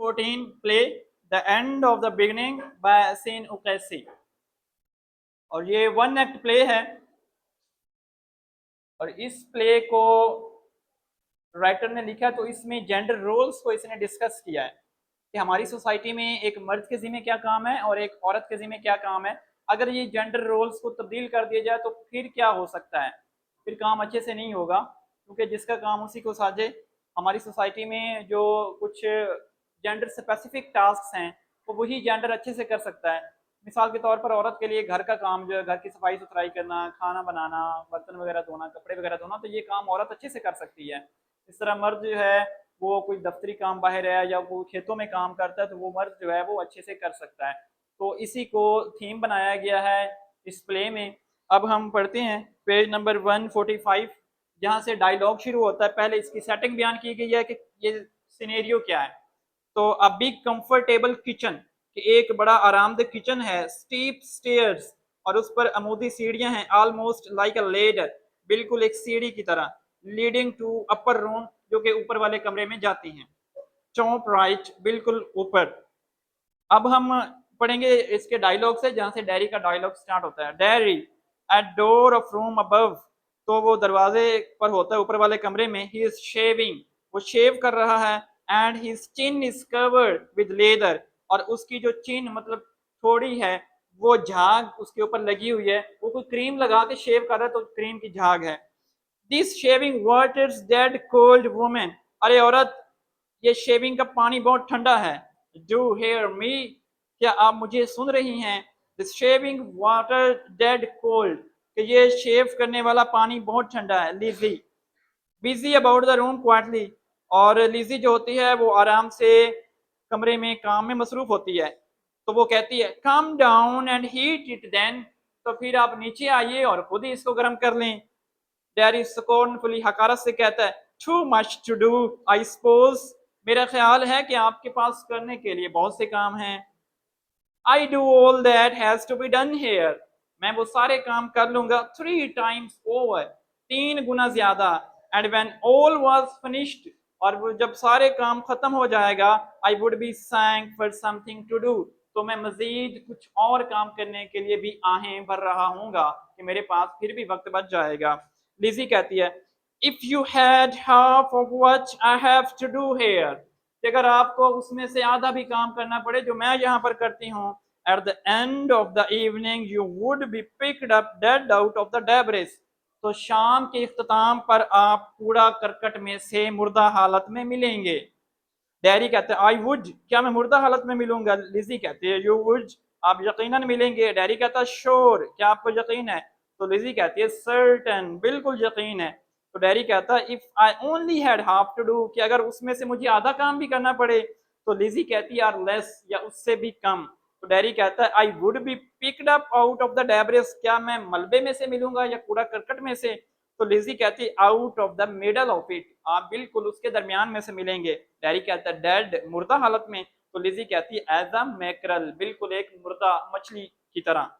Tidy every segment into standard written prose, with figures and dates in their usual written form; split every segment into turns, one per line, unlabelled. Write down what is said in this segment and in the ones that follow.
14 play the end of the beginning by Sean O'Casey. और ये one act play है और इस प्ले को राइटर ने लिखा तो इसमें जेंडर रोल्स को इसने डिस्कस किया है कि हमारी सोसाइटी में एक मर्द के ज़िम्मे क्या काम है और एक औरत के ज़िम्मे क्या काम है। अगर ये जेंडर रोल्स को तब्दील कर दिया जाए तो फिर क्या हो सकता है, फिर काम अच्छे से नहीं होगा, क्योंकि जिसका काम उसी को साझे। हमारी सोसाइटी में जो कुछ जेंडर स्पेसिफिक टास्क हैं वो वही जेंडर अच्छे से कर सकता है। मिसाल के तौर पर औरत के लिए घर का काम जो है, घर की सफाई सुथराई करना, खाना बनाना, बर्तन वगैरह धोना, कपड़े वगैरह धोना, तो ये काम औरत अच्छे से कर सकती है। इस तरह मर्द जो है वो कोई दफ्तरी काम बाहर है या वो खेतों में काम करता है तो वो मर्द जो है वो अच्छे से कर सकता है। तो इसी को थीम बनाया गया है इस प्ले में। अब हम पढ़ते हैं पेज नंबर 145, जहाँ से डायलॉग शुरू होता है। पहले इसकी सेटिंग बयान की गई है कि ये सिनेरियो क्या है। तो अ बिग कंफर्टेबल किचन, कि एक बड़ा आरामदेह किचन है। स्टीप स्टेयर्स, और उस पर अमूदी सीढ़ियां हैं। ऑलमोस्ट लाइक अ लेडर, बिल्कुल एक सीढ़ी की तरह। लीडिंग टू अपर रूम, जो कि ऊपर वाले कमरे में जाती हैं। टॉप राइट, बिल्कुल ऊपर। अब हम पढ़ेंगे इसके डायलॉग से, जहां से डैरी का डायलॉग स्टार्ट होता है। Darry at door of room above, तो वो दरवाजे पर होता है ऊपर वाले कमरे में। ही इज शेविंग, वो शेव कर रहा है। And his chin is covered with leather, और उसकी जो चिन मतलब थोड़ी है वो झाग उसके ऊपर लगी हुई है। वो कोई क्रीम लगा के शेव कर रहा है तो क्रीम की झाग है। This shaving waters dead cold women, अरे औरत ये शेविंग का पानी बहुत ठंडा है। डू हेयर मी, क्या आप मुझे सुन रही हैं। This shaving water dead cold, कि ये शेव करने वाला पानी बहुत ठंडा है। Lizzie busy about the room quietly, और लिजी जो होती है वो आराम से कमरे में काम में मसरूफ होती है। तो वो कहती है come down and heat it then, तो फिर आप नीचे आइए और खुद ही इसको गर्म कर लें। डैरी स्कोर्नफुली, हकारत से कहता है too much to do I suppose, मेरा ख्याल है कि आपके पास करने के लिए बहुत से काम हैं। I do all that has to be done here, मैं वो सारे काम कर लूंगा। 3 times ओवर, 3 गुना ज्यादा। And when all was finished, और वो जब सारे काम खत्म हो जाएगा, I would be thank for something to do, तो मैं मजीद कुछ और काम करने के लिए भी आहें भर रहा हूँगा कि मेरे पास फिर भी वक्त बच जाएगा। लिजी कहती है if you had half of what I have to do here, कि अगर आपको उसमें से आधा भी काम करना पड़े जो मैं यहाँ पर करती हूँ। At the end of the evening you would be picked up dead out of the debris, तो शाम के इख्तिताम पर आप कूड़ा करकट में से मुर्दा हालत में मिलेंगे। डैरी कहते हैं आई वुड, क्या मैं मुर्दा हालत में मिलूंगा। लिजी कहती है यू वुड, आप यकीनन मिलेंगे। डैरी कहता है श्योर, क्या आपको यकीन है। तो लिजी कहती है सर्टन, बिल्कुल यकीन है। तो डैरी कहता है if I only had half to do, कि अगर उसमें से मुझे आधा काम भी करना पड़े। तो लिजी कहती है आर लेस, या उससे भी कम। तो डैरी कहता है आई would be picked up out of the debris, क्या मैं मलबे में से मिलूंगा या कूड़ा करकट में से। तो लिजी कहती है out of the middle of it, आप बिल्कुल उसके दरमियान में से मिलेंगे। डैरी कहता है डेड, मुर्दा हालत में। तो लिजी कहती है एज अ मैकरल, बिल्कुल एक मुर्दा मछली की तरह।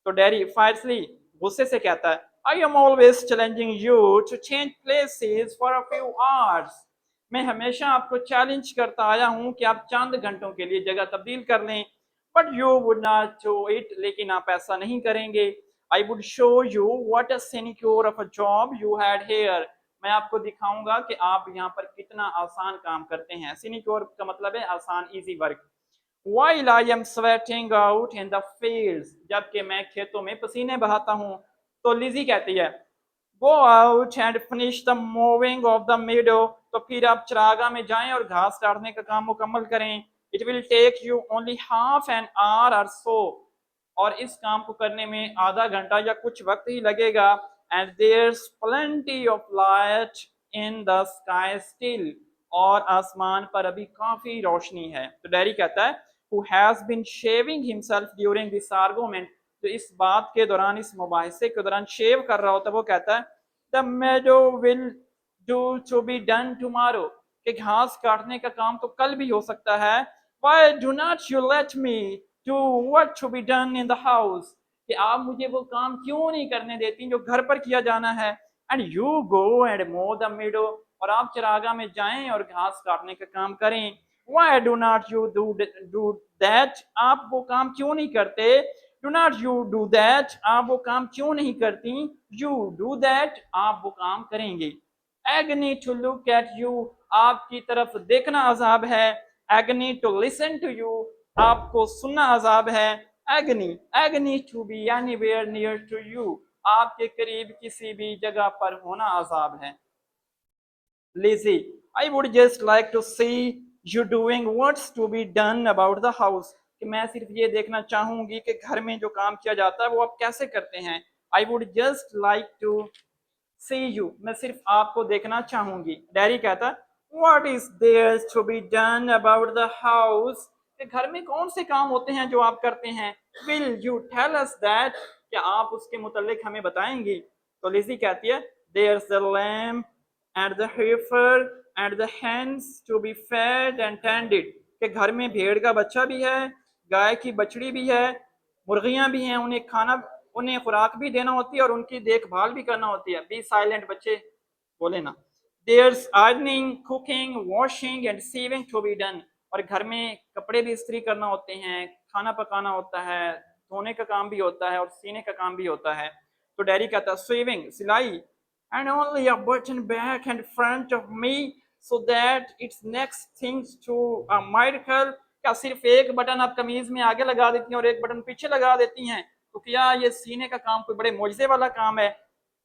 तो डैरी फायरसली, गुस्से से कहता है I am always challenging you to change places for a few hours, मैं हमेशा आपको चैलेंज करता आया हूं कि आप चंद घंटों के लिए जगह तब्दील कर लें। But you would not do it, लेकिन आप ऐसा नहीं करेंगे। I would show you what a sinecure of a job you had here, मैं आपको दिखाऊंगा कि आप यहाँ पर कितना आसान काम करते हैं। सिनेक्योर का मतलब है आसान, easy work. While I am sweating out in the fields, जबकि मैं खेतों में पसीने बहाता हूँ। तो लिजी कहती है go out and finish the mowing of the meadow, तो फिर आप चरागाह में जाएं और घास काटने का काम मुकम्मल करें। It will take you only half an hour or so, और इस काम को करने में आधा घंटा या कुछ वक्त ही लगेगा। And there's plenty of light in the sky still, और आसमान पर अभी काफी रोशनी है। तो डैरी कहता है who has been shaving himself during this argument, तो इस बात के दौरान, इस मुबाहिसे के दौरान शेव कर रहा होता है, वो कहता है the meadow will do to be done tomorrow, कि घास काटने का काम तो कल भी हो सकता है। why do not you let me do what to be done in the house, कि आप मुझे वो काम क्यों नहीं करने देती जो घर पर किया जाना है। and you go and mow the meadow, और आप चरागाह में जाएं और घास काटने का काम करें। Why do not you do that? आप वो काम क्यों नहीं करते? Do not you do that? आप वो काम क्यों नहीं करती? You do that? आप वो काम करेंगे। Agony to look at you, आपकी तरफ देखना अजाब है। Agony to listen to you, आपको सुनना अजाब है। Agony to be anywhere near to you, आपके करीब किसी भी जगह पर होना अजाब है। Lazy, I would just like to see you doing what's to be done about the house, कि मैं सिर्फ ये देखना चाहूंगी कि घर में जो काम किया जाता है वो आप कैसे करते हैं। I would just like to see you, मैं सिर्फ आपको देखना चाहूंगी। डैडी कहता what is there to be done about the house, कि घर में कौन से काम होते हैं जो आप करते हैं। will you tell us that, क्या आप उसके मुतालिक हमें बताएंगी। तो लिज़ी कहती है there's the lamb and the heifer and the hens to be fed and tended, कि घर में भेड़ का बच्चा भी है, गाय की बछड़ी भी है, मुर्गियां भी हैं, उन्हें खाना उन्हें खुराक भी देना होती है और उनकी देखभाल भी करना होती है। बी साइलेंट बच्चे बोले ना। There's ironing cooking washing and sewing to be done, और घर में कपड़े भी इस्त्री करना होते हैं, खाना पकाना होता है, धोने का काम भी होता है और सीने का काम भी होता है। तो डैडी कहता है स्वीविंग सिलाई, and only a button back and front of me so that it's next things to a miracle, क्या सिर्फ एक बटन आप कमीज में आगे लगा देती हैं और एक बटन पीछे लगा देती हैं, तो क्या ये सीने का काम कोई बड़े मौजज़े वाला काम है।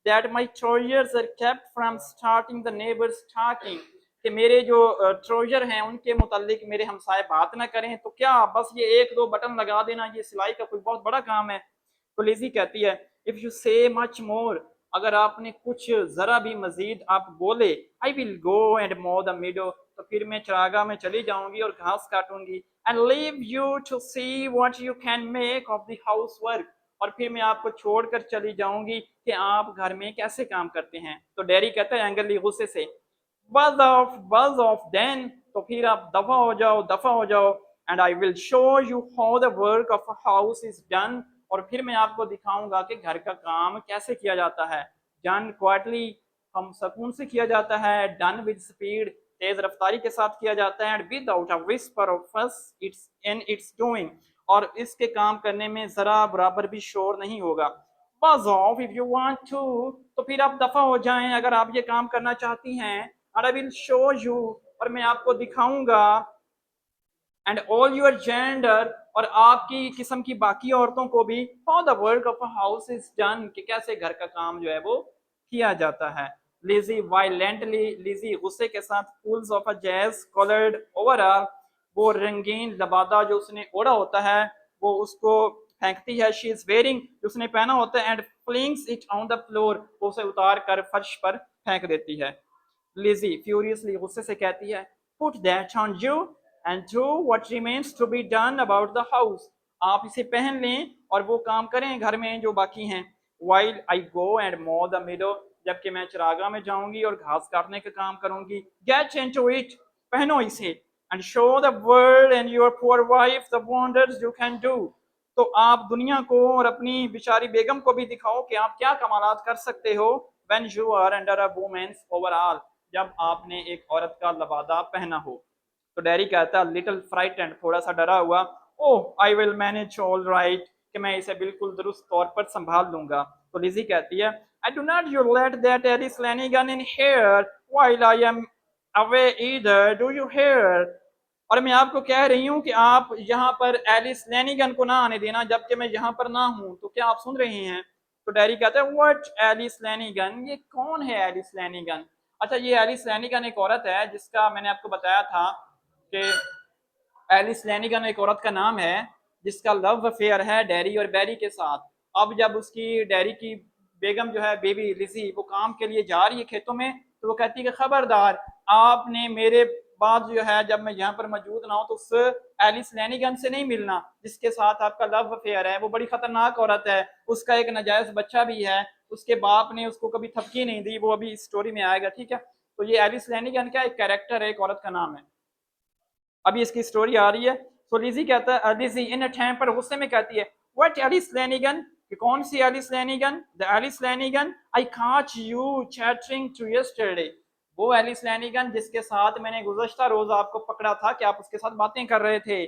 That my trousers are kept from starting the neighbors talking, कि मेरे जो ट्रोजर हैं उनके मुतालिक मेरे हमसाए बात ना करें, तो क्या बस ये एक दो बटन लगा देना ये सिलाई का कोई बहुत बड़ा काम है। तो लिज़ी कहती है if you say much more, अगर आपने कुछ जरा भी मजीद आप बोले, I will go and mow the meadow, तो फिर मैं चरागाह में चली जाऊंगी और घास काटूंगी। And leave you to see what you can make of the housework, और फिर मैं आपको छोड़कर चली जाऊंगी कि आप घर में कैसे काम करते हैं। तो डैडी कहता है एंग्री गुस्से से बज ऑफ देन, तो फिर आप दफा हो जाओ। And I will show you how the work of a house is done, और फिर मैं आपको दिखाऊंगा कि घर का काम कैसे किया जाता है। डन क्वाइटली, हम सुकून से किया जाता है। डन विद स्पीड, तेज रफ्तारी के साथ किया जाता है। And without a whisper of फस इट्स इन इट्स डूइंग, और इसके काम करने में जरा बराबर भी शोर नहीं होगा। Buzz off if you want to, तो फिर आप दफा हो जाएं अगर आप ये काम करना चाहती हैं। And I will show you, और मैं आपको दिखाऊंगा। एंड ऑल यूर जेंडर, और आपकी किस्म की बाकी औरतों को भी, how the work of a house is done, कि कैसे घर का काम जो है वो किया जाता है। लिज़ी वायलेंटली, लिज़ी गुस्से के साथ, fools of a jazz coloured overall, वो रंगीन लबादा जो उसने ओढ़ा होता है वो उसको फेंकती है। शी इज वेयरिंग, जो उसने पहना होता है, and flings it on the floor, वो उसे उतार कर फर्श पर फेंक देती है। लिज़ी फ्यूरियसली गुस्से से कहती है put that on you and do what remains to be done about the house, आप इसे पहन लें और वो काम करें घर में जो बाकी हैं। While I go and mow the meadow, जबकि मैं चरागाह में जाऊंगी और घास काटने का काम करूंगी। गेट इनटू इट, पहनो इसे। And show the world and your poor wife the wonders you can do, तो आप दुनिया को और अपनी बिचारी बेगम को भी दिखाओ कि आप क्या कमालात कर सकते हो। When you are under a women's overall, जब आपने एक औरत का लबादा पहना हो। तो डैडी कहता है लिटिल फ्राइटेंड, थोड़ा सा डरा हुआ, oh I will manage all right, कि मैं इसे बिल्कुल दुरुस्त तौर पर संभाल लूंगा। तो लिज़ी कहती है I do not you let that Alice Lanigan in here while I am away either, do you hear, और मैं आपको कह रही हूँ कि आप यहाँ पर एलिस लैनिगन को ना आने देना जबकि मैं यहाँ पर ना हूँ, तो क्या आप सुन रहे हैं। तो डैडी कहता है व्हाट एलिस लैनिगन, ये कौन है एलिस लैनिगन। अच्छा, ये एलिस लैनिगन एक औरत है जिसका मैंने आपको बताया था कि एलिस लैनिगन एक औरत का नाम है जिसका लव अफेयर है डैरी और बैरी के साथ। अब जब उसकी डैरी की बेगम जो है बेबी लिज़ी वो काम के लिए जा रही है खेतों में, तो वो कहती है कि खबरदार आपने मेरे बाद जो है जब मैं यहाँ पर मौजूद ना हो तो उस एलिस लैनिगन से नहीं मिलना जिसके साथ आपका लव अफेयर है। वो बड़ी खतरनाक औरत है, उसका एक नाजायज बच्चा भी है, उसके बाप ने उसको कभी थपकी नहीं दी, वो अभी इस स्टोरी में आएगा, ठीक है। तो ये एलिस लैनिगन का एक कैरेक्टर है, एक औरत का नाम है। अभी इसकी स्टोरी आ रही है। तो लिज़ी कहता है, लिज़ी इन टाइम पर गुस्से में कहती है व्हाट एलिस लैनिगन, कि कौन सी Alice Lanigan, the Alice Lanigan I caught you chattering to yesterday, वो एलिस लैनिगन जिसके साथ मैंने गुज़श्ता रोज आपको पकड़ा था कि आप उसके साथ बातें कर रहे थे।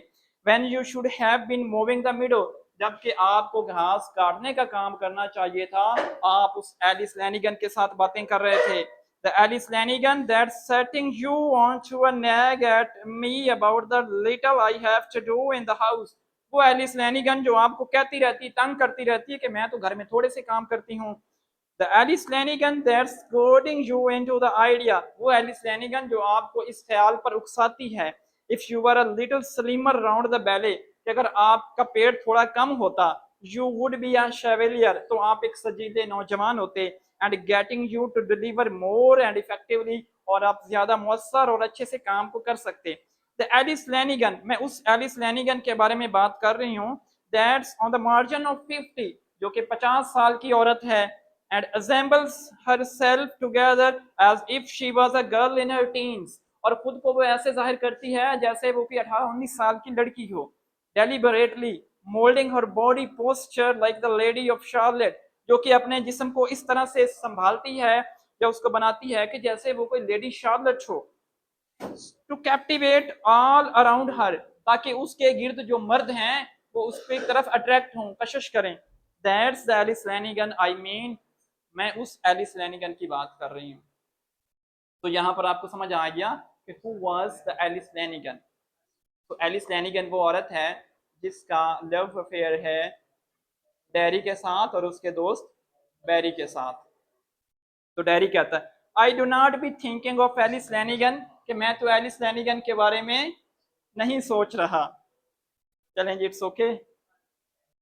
When you should have been mowing the meadow, जबकि आपको घास काटने का काम करना चाहिए था, आप उस एलिस लैनिगन के साथ बातें कर रहे थे। The Alice Lanigan that setting you on to a nag at me about the little I have to do in the house, वो एलिस लैनिगन जो आपको कहती रहती, तंग करती रहती है कि मैं तो घर में थोड़े से काम करती हूँ। The Alice Lanigan that's goading you into the idea, वो Alice Lanigan जो आपको इस ख्याल पर उकसाती है, if you were a little slimmer round the belly, कि अगर आपका पेट थोड़ा कम होता, you would be a chevalier, तो आप एक सजीले नौजवान होते, and getting you to deliver more and effectively, और आप ज्यादा मौसर और अच्छे से काम को कर सकते। The Alice Lanigan, मैं उस Alice Lanigan के बारे में बात कर रही हूँ, that's on the margin of 50, जो कि 50 साल की औरत है, and assembles herself together as if she was a girl in her teens, और खुद को वो ऐसे जाहिर करती है जैसे वो भी 18-19 साल की लड़की हो। deliberately molding her body posture like the lady of Charlotte, जो कि अपने जिस्म को इस तरह से संभालती है या उसको बनाती है कि जैसे वो कोई लेडी शार्लेट हो। टू कैप्टिवेट ऑल अराउंड हर, ताकि उसके गिर्द जो मर्द हैं वो उसकी तरफ अट्रैक्ट हों, कशिश करें। That's the Alice Lanigan I mean, मैं उस एलिस लैनिगन की बात कर रही हूँ। तो यहाँ पर आपको समझ आ गया कि हु वाज द एलिस लैनिगन। तो एलिस लैनिगन वो औरत है जिसका लव अफेयर है डैरी के साथ और उसके दोस्त बैरी के साथ। तो डैरी कहता है I do not be thinking of Alice Lanigan, कि मैं तो एलिस लैनिगन के बारे में नहीं सोच रहा। चलें जी, इट्स ओके।